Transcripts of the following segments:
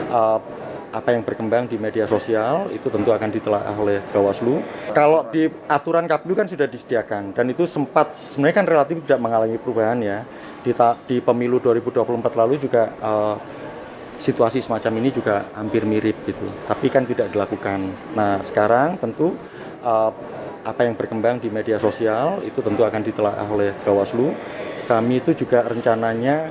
uh, apa yang berkembang di media sosial itu tentu akan ditelaah oleh Bawaslu. Kalau di aturan KPU kan sudah disediakan dan itu sempat sebenarnya kan relatif tidak mengalami perubahan ya. Di pemilu 2024 lalu juga situasi semacam ini juga hampir mirip gitu. Tapi kan tidak dilakukan. Nah, sekarang tentu apa yang berkembang di media sosial itu tentu akan ditelaah oleh Bawaslu. Kami itu juga rencananya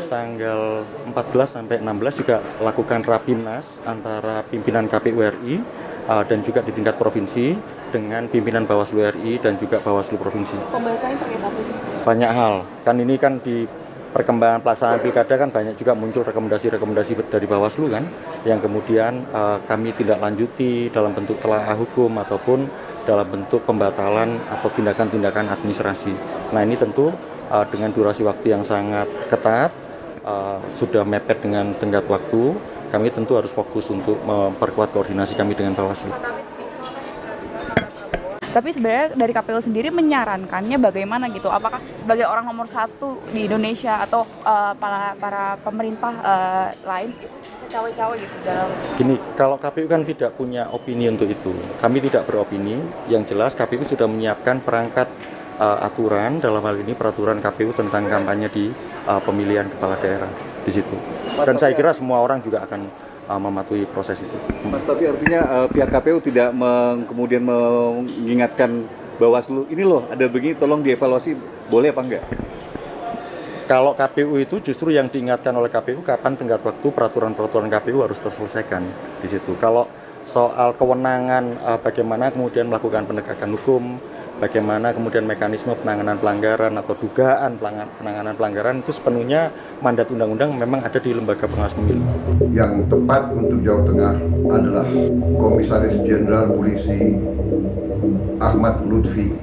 tanggal 14 sampai 16 juga lakukan rapimnas antara pimpinan KPU RI dan juga di tingkat provinsi dengan pimpinan Bawaslu RI dan juga Bawaslu provinsi. Pembahasannya terkait apa? Banyak hal. Kan ini kan di perkembangan pelaksanaan pilkada kan banyak juga muncul rekomendasi-rekomendasi dari Bawaslu kan yang kemudian kami tindak lanjuti dalam bentuk telaah hukum ataupun dalam bentuk pembatalan atau tindakan-tindakan administrasi. Nah, ini tentu dengan durasi waktu yang sangat ketat, sudah mepet dengan tenggat waktu, kami tentu harus fokus untuk memperkuat koordinasi kami dengan Bawaslu. Tapi sebenarnya dari KPU sendiri menyarankannya bagaimana gitu? Apakah sebagai orang nomor satu di Indonesia atau para pemerintah lain bisa cawe-cawe gitu dalam? Gini, kalau KPU kan tidak punya opini untuk itu. Kami tidak beropini. Yang jelas KPU sudah menyiapkan perangkat aturan, dalam hal ini peraturan KPU tentang kampanye di pemilihan kepala daerah di situ. Dan saya kira semua orang juga akan mematuhi proses itu. Mas, tapi artinya pihak KPU tidak kemudian mengingatkan Bawaslu, ini loh ada begini, tolong dievaluasi, boleh apa enggak? Kalau KPU itu justru yang diingatkan oleh KPU kapan tenggat waktu peraturan-peraturan KPU harus terselesaikan di situ. Kalau soal kewenangan bagaimana kemudian melakukan penegakan hukum, bagaimana kemudian mekanisme penanganan pelanggaran atau dugaan penanganan pelanggaran itu sepenuhnya mandat undang-undang memang ada di lembaga pengawas pemilu. Yang tepat untuk Jawa Tengah adalah Komisaris Jenderal Polisi Ahmad Lutfi,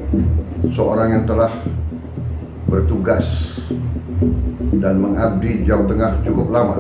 seorang yang telah bertugas dan mengabdi Jawa Tengah cukup lama.